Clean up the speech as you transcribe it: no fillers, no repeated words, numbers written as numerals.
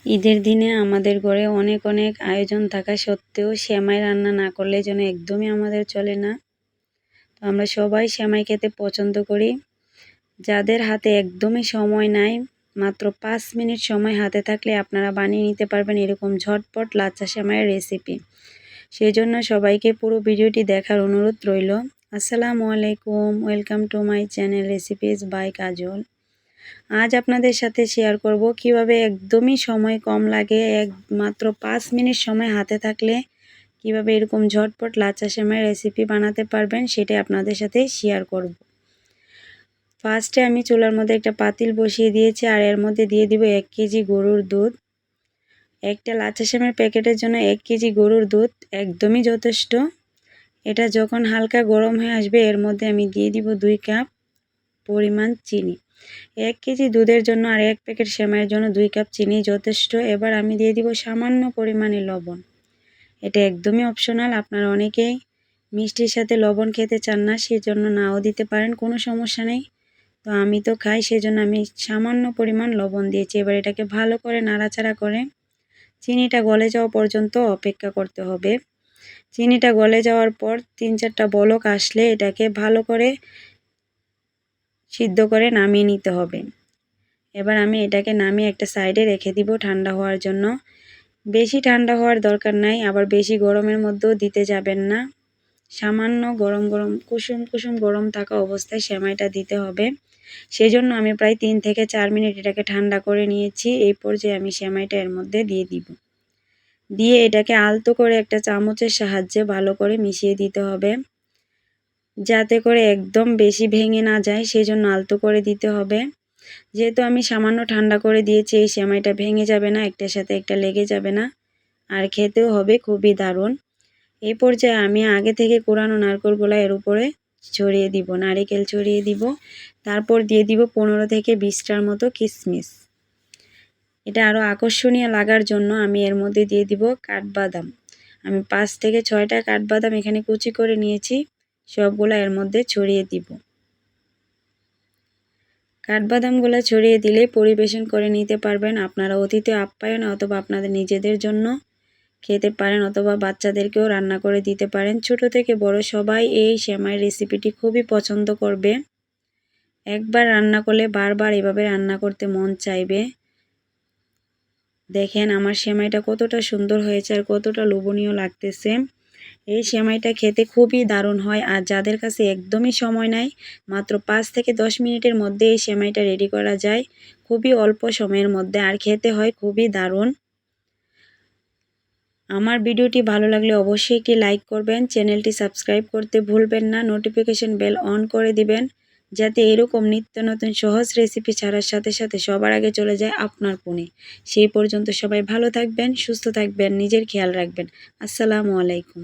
ঈদের দিনে আমাদের ঘরে অনেক অনেক আয়োজন থাকা সত্ত্বেও সেমাই রান্না না করলে যেন একদমই আমাদের চলে না। তো আমরা সবাই সেমাই খেতে পছন্দ করি। যাদের হাতে একদমই সময় নাই, মাত্র 5 মিনিট সময় হাতে থাকলে আপনারা বানিয়ে নিতে পারবেন এরকম ঝটপট লাচ্ছা সেমাইয়ের রেসিপি। সেই জন্য সবাইকে পুরো ভিডিওটি দেখার অনুরোধ রইল। আসসালামু আলাইকুম, welcome to my channel recipes by Kajal. আজ আপনাদের সাথে শেয়ার করব কিভাবে একদমই সময় কম লাগে, মাত্র 5 মিনিট সময় হাতে থাকলে কিভাবে এরকম ঝটপট লাচ্ছা সেমাই রেসিপি বানাতে পারবেন, সেটা আপনাদের সাথে শেয়ার করব। ফার্স্টে আমি চুলার মধ্যে একটা পাতিল বসিয়ে দিয়েছি আর এর মধ্যে দিয়ে দিব 1 কেজি গরুর দুধ। একটা লাচ্ছা সেমাইয়ের প্যাকেটের জন্য 1 কেজি গরুর দুধ একদমই যথেষ্ট। এটা যখন হালকা গরম হয়ে আসবে এর মধ্যে আমি দিয়ে দিব 2 কাপ পরিমাণ চিনি। 1 কেজি দুধের জন্য আর 1 প্যাকেট সেমাইয়ের জন্য 2 কাপ চিনি যথেষ্ট। এবার আমি দিয়ে দিব সামান্য পরিমাণে লবণ। এটা একদমই অপশনাল, আপনারা অনেকেই মিষ্টির সাথে লবণ খেতে চান না, সেজন্য নাও দিতে পারেন, কোনো সমস্যা নেই। তো আমি তো খাই, সেজন্য আমি সামান্য পরিমাণ লবণ দিয়েছি। এবার এটাকে ভালো করে নাড়াচাড়া করে চিনিটা গলে যাওয়া পর্যন্ত অপেক্ষা করতে হবে। চিনিটা গলে যাওয়ার পর 3-4টা বলক আসলে এটাকে ভালো করে সিদ্ধ করে নামিয়ে নিতে হবে। এবার আমি এটাকে নামিয়ে একটা সাইডে রেখে দিব ঠান্ডা হওয়ার জন্য। বেশি ঠান্ডা হওয়ার দরকার নাই, আবার বেশি গরমের মধ্যেও দিতে যাবেন না। সামান্য গরম গরম কুসুম কুসুম গরম থাকা অবস্থায় সেমাইটা দিতে হবে। সেজন্য আমি প্রায় 3 থেকে 4 মিনিট এটাকে ঠান্ডা করে নিয়েছি। এই পর্যায়ে আমি সেমাইটা এর মধ্যে দিয়ে দিব। দিয়ে এটাকে আলতো করে একটা চামচের সাহায্যে ভালো করে মিশিয়ে দিতে হবে, যাতে করে একদম বেশি ভেঙে না যায়, সেজন্য আলতো করে দিতে হবে। যেহেতু আমি সামান্য ঠান্ডা করে দিয়েছি, এই সেমাইটা ভেঙে যাবে না, একটার সাথে একটা লেগে যাবে না, আর খেতেও হবে খুবই দারুণ। এই পর্যায়ে আমি আগে থেকে কোরানো নারকেলগুলো এর উপরে ছড়িয়ে দিব, নারিকেল ছড়িয়ে দিব। তারপর দিয়ে দিব 15 থেকে 20টার মতো কিশমিশ। এটা আরও আকর্ষণীয় লাগার জন্য আমি এর মধ্যে দিয়ে দিব কাঠবাদাম। আমি 5 থেকে 6টা কাঠবাদাম এখানে কুচি করে নিয়েছি, সবগুলো এর মধ্যে ছড়িয়ে দিব। কাঠবাদামগুলো ছড়িয়ে দিলে পরিবেশন করে নিতে পারবেন। আপনারা অতিথি আপ্যায়ন অথবা আপনাদের নিজেদের জন্য খেতে পারেন, অথবা বাচ্চাদেরকেও রান্না করে দিতে পারেন। ছোট থেকে বড় সবাই এই সেমাইয়ের রেসিপিটি খুবই পছন্দ করবে। একবার রান্না করলে বারবার এভাবে রান্না করতে মন চাইবে। দেখেন আমার সেমাইটা কতটা সুন্দর হয়েছে আর কতটা লোভনীয় লাগতেছে। এই সেমাইটা খেতে খুবই দারুণ হয়। আর যাদের কাছে একদমই সময় নাই, মাত্র 5 থেকে 10 মিনিটের মধ্যে এই সেমাইটা রেডি করা যায়, খুবই অল্প সময়ের মধ্যে, আর খেতে হয় খুবই দারুণ। আমার ভিডিওটি ভালো লাগলে অবশ্যই একটি লাইক করবেন, চ্যানেলটি সাবস্ক্রাইব করতে ভুলবেন না, নোটিফিকেশন বেল অন করে দিবেন, যাতে এরকম নিত্য নতুন সহজ রেসিপি ছাড়ার সাথে সাথে সবার আগে চলে যায় আপনার ফোনে। সেই পর্যন্ত সবাই ভালো থাকবেন, সুস্থ থাকবেন, নিজের খেয়াল রাখবেন। আসসালামু আলাইকুম।